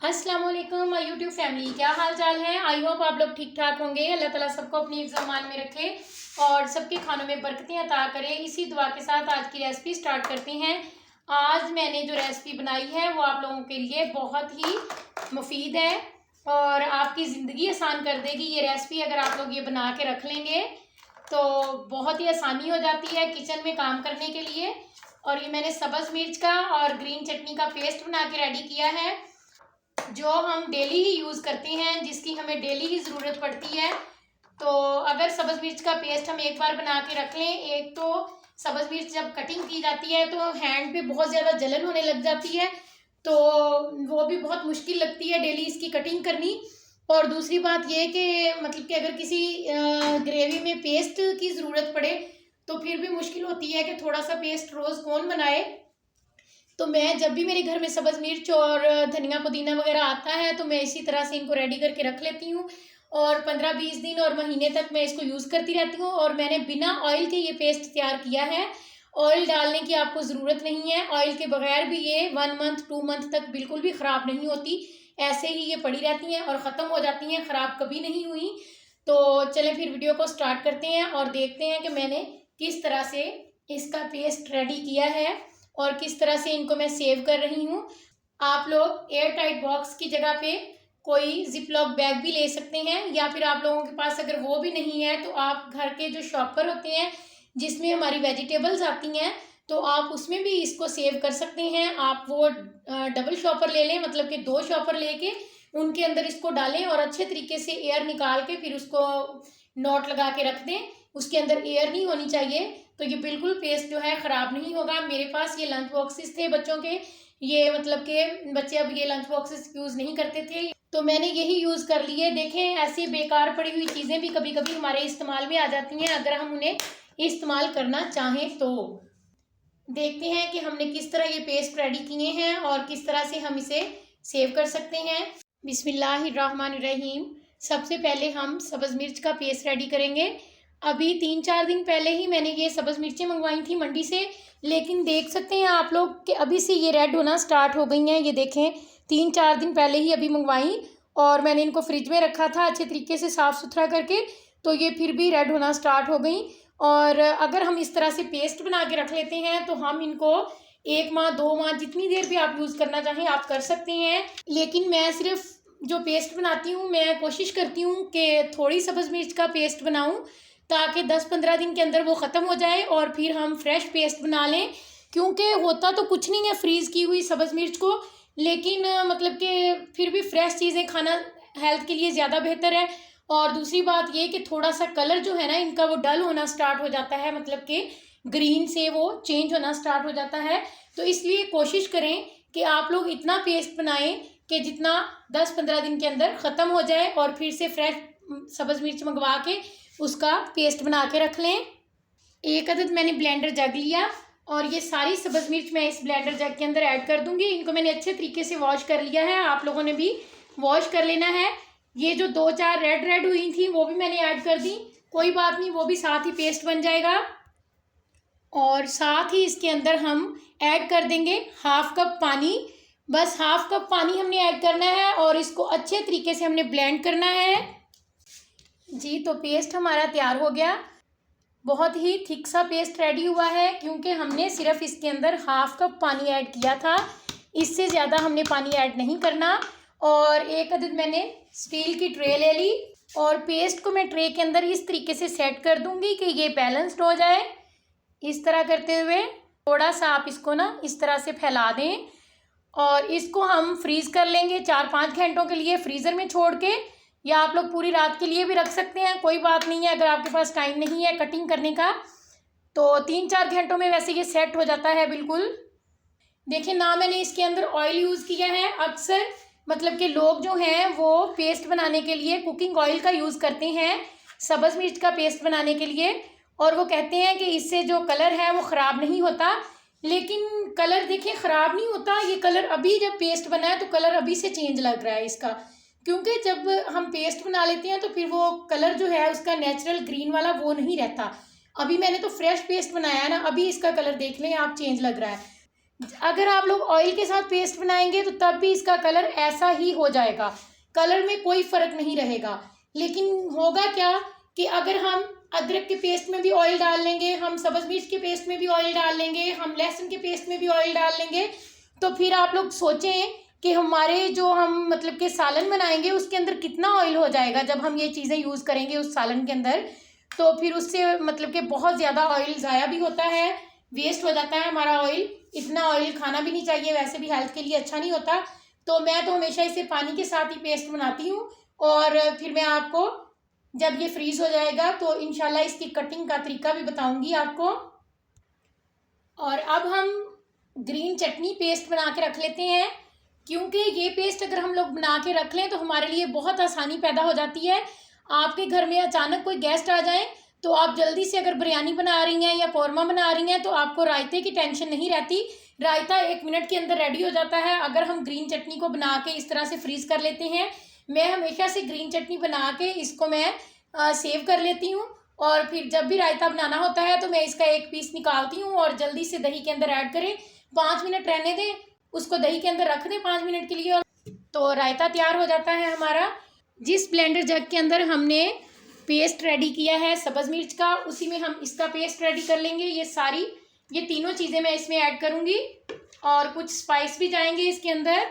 अस्सलाम वालेकुम my YouTube family, क्या हाल चाल है। आई होप आप लोग ठीक ठाक होंगे। अल्लाह ताला सबको अपनी हिफ्ज़ अमान में रखे और सबके खानों में बरकतें अता करे। इसी दुआ के साथ आज की रेसिपी स्टार्ट करते हैं। आज मैंने जो रेसिपी बनाई है वो आप लोगों के लिए बहुत ही मुफीद है और आपकी ज़िंदगी आसान कर देगी। ये रेसिपी अगर आप लोग ये बना के रख लेंगे तो बहुत ही आसानी हो जाती है किचन में काम करने के लिए। और ये मैंने सब्ज़ मिर्च का और ग्रीन चटनी का पेस्ट बना के रेडी किया है, जो हम डेली ही यूज़ करते हैं, जिसकी हमें डेली ही ज़रूरत पड़ती है। तो अगर सब्ज़ मिर्च का पेस्ट हम एक बार बना के रख लें, एक तो सब्ज़ मिर्च जब कटिंग की जाती है तो हैंड पे बहुत ज़्यादा जलन होने लग जाती है, तो वो भी बहुत मुश्किल लगती है डेली इसकी कटिंग करनी। और दूसरी बात ये कि मतलब कि अगर किसी ग्रेवी में पेस्ट की ज़रूरत पड़े तो फिर भी मुश्किल होती है कि थोड़ा सा पेस्ट रोज़ कौन बनाए। तो मैं जब भी मेरे घर में सब्ज़ मिर्च और धनिया पुदीना वगैरह आता है तो मैं इसी तरह से इनको रेडी करके रख लेती हूँ और 15-20 दिन और महीने तक मैं इसको यूज़ करती रहती हूँ। और मैंने बिना ऑयल के ये पेस्ट तैयार किया है, ऑयल डालने की आपको ज़रूरत नहीं है। ऑयल के बगैर भी ये 1 मंथ 2 मंथ तक बिल्कुल भी ख़राब नहीं होती, ऐसे ही ये पड़ी रहती हैं और ख़त्म हो जाती हैं, ख़राब कभी नहीं हुई। तो चलें फिर वीडियो को स्टार्ट करते हैं और देखते हैं कि मैंने किस तरह से इसका पेस्ट रेडी किया है और किस तरह से इनको मैं सेव कर रही हूँ। आप लोग एयर टाइट बॉक्स की जगह पे कोई जिप लॉक बैग भी ले सकते हैं, या फिर आप लोगों के पास अगर वो भी नहीं है तो आप घर के जो शॉपर होते हैं जिसमें हमारी वेजिटेबल्स आती हैं तो आप उसमें भी इसको सेव कर सकते हैं। आप वो डबल शॉपर ले लें, मतलब कि 2 शॉपर लेके उनके अंदर इसको डालें और अच्छे तरीके से एयर निकाल के फिर उसको नॉट लगा के रख दें। उसके अंदर एयर नहीं होनी चाहिए, तो ये बिल्कुल पेस्ट जो है ख़राब नहीं होगा। मेरे पास ये लंच बॉक्सेस थे बच्चों के, ये मतलब कि बच्चे अब ये लंच बॉक्सेस यूज़ नहीं करते थे तो मैंने यही यूज़ कर लिए। देखें, ऐसी बेकार पड़ी हुई चीज़ें भी कभी कभी हमारे इस्तेमाल में आ जाती हैं अगर हम उन्हें इस्तेमाल करना चाहें तो। देखते हैं कि हमने किस तरह ये पेस्ट रेडी किए हैं और किस तरह से हम इसे सेव कर सकते हैं। बिस्मिल्लाहिर्रहमानिर्रहीम। सबसे पहले हम सब्ज़ मिर्च का पेस्ट रेडी करेंगे। अभी 3-4 दिन पहले ही मैंने ये सब्ज़ मिर्चें मंगवाई थी मंडी से, लेकिन देख सकते हैं आप लोग कि अभी से ये रेड होना स्टार्ट हो गई हैं। ये देखें, 3-4 दिन पहले ही अभी मंगवाई और मैंने इनको फ्रिज में रखा था अच्छे तरीके से साफ़ सुथरा करके, तो ये फिर भी रेड होना स्टार्ट हो गई। और अगर हम इस तरह से पेस्ट बना के रख लेते हैं तो हम इनको 1 माह 2 माह जितनी देर भी आप यूज़ करना चाहें आप कर सकते हैं। लेकिन मैं सिर्फ जो पेस्ट बनाती हूँ मैं कोशिश करती हूँ कि थोड़ी सब्ज़ मिर्च का पेस्ट बनाऊँ ताकि 10-15 दिन के अंदर वो ख़त्म हो जाए और फिर हम फ्रेश पेस्ट बना लें। क्योंकि होता तो कुछ नहीं है फ्रीज़ की हुई सब्ज़ मिर्च को, लेकिन मतलब कि फिर भी फ्रेश चीज़ें खाना हेल्थ के लिए ज़्यादा बेहतर है। और दूसरी बात ये कि थोड़ा सा कलर जो है ना इनका वो डल होना स्टार्ट हो जाता है, मतलब कि ग्रीन से वो चेंज होना स्टार्ट हो जाता है। तो इसलिए कोशिश करें कि आप लोग इतना पेस्ट बनाएं कि जितना 10-15 दिन के अंदर ख़त्म हो जाए और फिर से फ्रेश सब्ज़ मिर्च मंगवा के उसका पेस्ट बना के रख लें। एक अदद मैंने ब्लेंडर जग लिया और ये सारी सब्ज़ मिर्च मैं इस ब्लेंडर जग के अंदर ऐड कर दूंगी। इनको मैंने अच्छे तरीके से वॉश कर लिया है, आप लोगों ने भी वॉश कर लेना है। ये जो 2-4 रेड हुई थी वो भी मैंने ऐड कर दी, कोई बात नहीं, वो भी साथ ही पेस्ट बन जाएगा। और साथ ही इसके अंदर हम ऐड कर देंगे 1/2 कप पानी। बस 1/2 कप पानी हमने ऐड करना है और इसको अच्छे तरीके से हमने ब्लेंड करना है जी। तो पेस्ट हमारा तैयार हो गया, बहुत ही थिक सा पेस्ट रेडी हुआ है क्योंकि हमने सिर्फ इसके अंदर 1/2 कप पानी ऐड किया था, इससे ज़्यादा हमने पानी ऐड नहीं करना। और एक अदद मैंने स्टील की ट्रे ले ली और पेस्ट को मैं ट्रे के अंदर इस तरीके से सेट कर दूंगी कि ये बैलेंस्ड हो जाए। इस तरह करते हुए थोड़ा सा आप इसको ना इस तरह से फैला दें और इसको हम फ्रीज़ कर लेंगे 4-5 घंटों के लिए फ्रीज़र में छोड़ के, या आप लोग पूरी रात के लिए भी रख सकते हैं, कोई बात नहीं है। अगर आपके पास टाइम नहीं है कटिंग करने का तो 3-4 घंटों में वैसे ये सेट हो जाता है बिल्कुल। देखिए ना, मैंने इसके अंदर ऑयल यूज़ किया है। अक्सर मतलब कि लोग जो हैं वो पेस्ट बनाने के लिए कुकिंग ऑयल का यूज़ करते हैं सब्ज़ मिर्च का पेस्ट बनाने के लिए, और वो कहते हैं कि इससे जो कलर है वो ख़राब नहीं होता। लेकिन कलर देखिए ख़राब नहीं होता, ये कलर अभी जब पेस्ट बना है तो कलर अभी से चेंज लग रहा है इसका, क्योंकि जब हम पेस्ट बना लेते हैं तो फिर वो कलर जो है उसका नेचुरल ग्रीन वाला वो नहीं रहता। अभी मैंने तो फ्रेश पेस्ट बनाया है ना, अभी इसका कलर देख लें आप चेंज लग रहा है। अगर आप लोग ऑयल के साथ पेस्ट बनाएंगे तो तब भी इसका कलर ऐसा ही हो जाएगा, कलर में कोई फ़र्क नहीं रहेगा। लेकिन होगा क्या कि अगर हम अदरक के पेस्ट में भी ऑयल डाल लेंगे, हम सब्ज़ मिर्च के पेस्ट में भी ऑयल डाल लेंगे, हम लहसुन के पेस्ट में भी ऑयल डाल लेंगे, तो फिर आप लोग सोचें कि हमारे जो हम मतलब कि सालन बनाएंगे उसके अंदर कितना ऑयल हो जाएगा जब हम ये चीज़ें यूज़ करेंगे उस सालन के अंदर। तो फिर उससे मतलब कि बहुत ज़्यादा ऑयल ज़ाया भी होता है, वेस्ट हो जाता है हमारा ऑयल। इतना ऑयल खाना भी नहीं चाहिए, वैसे भी हेल्थ के लिए अच्छा नहीं होता। तो मैं तो हमेशा इसे पानी के साथ ही पेस्ट बनाती हूँ और फिर मैं आपको जब ये फ्रीज़ हो जाएगा तो इंशाल्लाह इसकी कटिंग का तरीका भी बताऊंगी आपको। और अब हम ग्रीन चटनी पेस्ट बना के रख लेते हैं, क्योंकि ये पेस्ट अगर हम लोग बना के रख लें तो हमारे लिए बहुत आसानी पैदा हो जाती है। आपके घर में अचानक कोई गेस्ट आ जाए तो आप जल्दी से अगर बिरयानी बना रही हैं या कौरमा बना रही हैं तो आपको रायते की टेंशन नहीं रहती, रायता 1 मिनट के अंदर रेडी हो जाता है अगर हम ग्रीन चटनी को बना के इस तरह से फ्रीज़ कर लेते हैं। मैं हमेशा से ग्रीन चटनी बना के इसको मैं सेव कर लेती हूँ और फिर जब भी रायता बनाना होता है तो मैं इसका एक पीस निकालती हूँ और जल्दी से दही के अंदर ऐड करें, 5 मिनट रहने दें, उसको दही के अंदर रख दें 5 मिनट के लिए और तो रायता तैयार हो जाता है हमारा। जिस ब्लेंडर जग के अंदर हमने पेस्ट रेडी किया है सब्ज़ मिर्च का, उसी में हम इसका पेस्ट रेडी कर लेंगे। ये तीनों चीज़ें मैं इसमें ऐड करूँगी और कुछ स्पाइस भी जाएंगे इसके अंदर।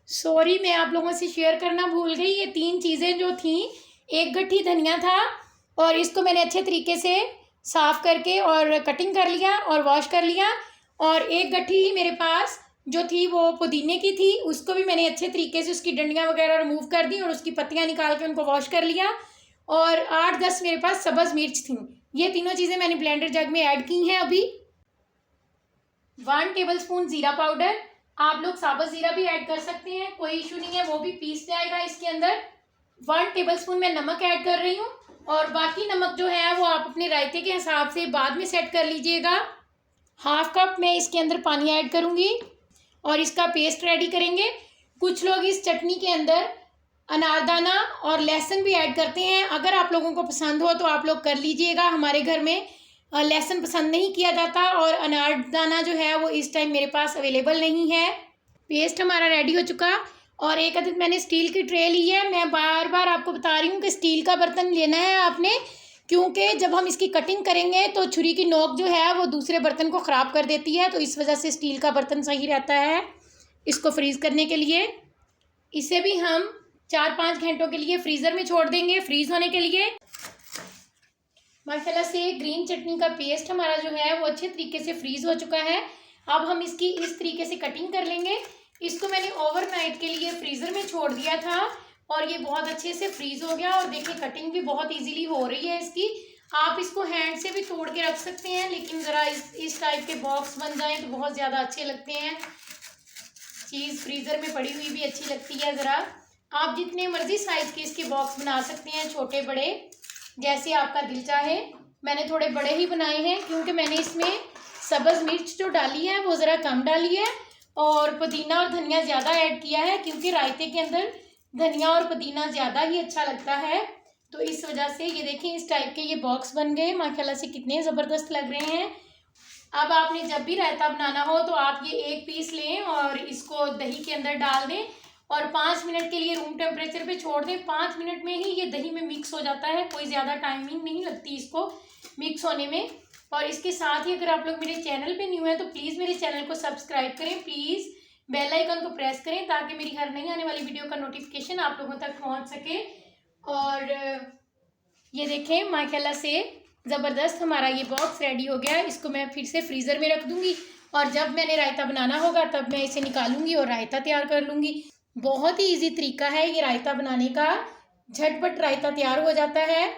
सॉरी, मैं आप लोगों से शेयर करना भूल गई, ये 3 चीज़ें जो थी, एक गट्ठी धनिया था और इसको मैंने अच्छे तरीके से साफ़ करके और कटिंग कर लिया और वॉश कर लिया, और एक गट्ठी मेरे पास जो थी वो पुदीने की थी, उसको भी मैंने अच्छे तरीके से उसकी डंडियाँ वगैरह रिमूव कर दी और उसकी पत्तियाँ निकाल के उनको वॉश कर लिया, और 8-10 मेरे पास सब्ज़ मिर्च थी। ये तीनों चीज़ें मैंने ब्लेंडर जग में ऐड की हैं। अभी 1 टेबलस्पून ज़ीरा पाउडर, आप लोग साबुत ज़ीरा भी ऐड कर सकते हैं, कोई इशू नहीं है, वो भी पीस जाएगा इसके अंदर। 1 टेबलस्पून मैं नमक ऐड कर रही हूँ और बाकी नमक जो है वो आप अपने रायते के हिसाब से बाद में सेट कर लीजिएगा। 1/2 कप मैं इसके अंदर पानी ऐड करूँगी और इसका पेस्ट रेडी करेंगे। कुछ लोग इस चटनी के अंदर अनारदाना और लहसुन भी ऐड करते हैं, अगर आप लोगों को पसंद हो तो आप लोग कर लीजिएगा। हमारे घर में लहसुन पसंद नहीं किया जाता और अनारदाना जो है वो इस टाइम मेरे पास अवेलेबल नहीं है। पेस्ट हमारा रेडी हो चुका और एक अदद मैंने स्टील की ट्रे ली है। मैं बार बार आपको बता रही हूँ कि स्टील का बर्तन लेना है आपने, क्योंकि जब हम इसकी कटिंग करेंगे तो छुरी की नोक जो है वो दूसरे बर्तन को ख़राब कर देती है, तो इस वजह से स्टील का बर्तन सही रहता है इसको फ्रीज़ करने के लिए। इसे भी हम 4-5 घंटों के लिए फ्रीज़र में छोड़ देंगे फ्रीज़ होने के लिए। माशाल्लाह से ग्रीन चटनी का पेस्ट हमारा जो है वो अच्छे तरीके से फ्रीज़ हो चुका है। अब हम इसकी इस तरीके से कटिंग कर लेंगे। इसको मैंने ओवरनाइट के लिए फ्रीज़र में छोड़ दिया था और ये बहुत अच्छे से फ्रीज़ हो गया और देखिए कटिंग भी बहुत इजीली हो रही है इसकी। आप इसको हैंड से भी तोड़ के रख सकते हैं, लेकिन ज़रा इस टाइप के बॉक्स बन जाएं तो बहुत ज़्यादा अच्छे लगते हैं। चीज़ फ्रीज़र में पड़ी हुई भी अच्छी लगती है। ज़रा आप जितने मर्ज़ी साइज़ के इसके बॉक्स बना सकते हैं, छोटे बड़े जैसे आपका दिल चाहे। मैंने थोड़े बड़े ही बनाए हैं क्योंकि मैंने इसमें सब्ज़ मिर्च जो डाली है वो ज़रा कम डाली है और पुदीना और धनिया ज़्यादा ऐड किया है, क्योंकि रायते के अंदर धनिया और पुदीना ज़्यादा ही अच्छा लगता है। तो इस वजह से ये देखें इस टाइप के ये बॉक्स बन गए, माशाल्लाह से कितने ज़बरदस्त लग रहे हैं। अब आपने जब भी रायता बनाना हो तो आप ये एक पीस लें और इसको दही के अंदर डाल दें और 5 मिनट के लिए रूम टेम्परेचर पे छोड़ दें। 5 मिनट में ही ये दही में मिक्स हो जाता है, कोई ज़्यादा टाइमिंग नहीं लगती इसको मिक्स होने में। और इसके साथ ही अगर आप लोग मेरे चैनल पे न्यू हैं तो प्लीज़ मेरे चैनल को सब्सक्राइब करें, प्लीज़ बेल आइकन को प्रेस करें ताकि मेरी हर नई आने वाली वीडियो का नोटिफिकेशन आप लोगों तक पहुंच सके। और ये देखें माशाल्लाह से ज़बरदस्त हमारा ये बॉक्स रेडी हो गया है। इसको मैं फिर से फ्रीज़र में रख दूँगी और जब मैंने रायता बनाना होगा तब मैं इसे निकालूंगी और रायता तैयार कर लूँगी। बहुत ही ईजी तरीका है ये रायता बनाने का, झटपट रायता तैयार हो जाता है।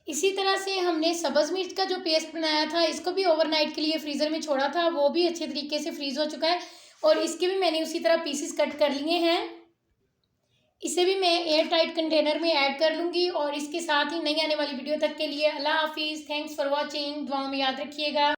इसी तरह से हमने सब्ज़ मिर्च का जो पेस्ट बनाया था इसको भी ओवरनाइट के लिए फ्रीज़र में छोड़ा था, वो भी अच्छे तरीके से फ्रीज़ हो चुका है और इसके भी मैंने उसी तरह पीसेस कट कर लिए हैं। इसे भी मैं एयर टाइट कंटेनर में ऐड कर लूँगी और इसके साथ ही नई आने वाली वीडियो तक के लिए अल्लाह हाफिज़। Thanks for watching. दुआओं में याद रखिएगा।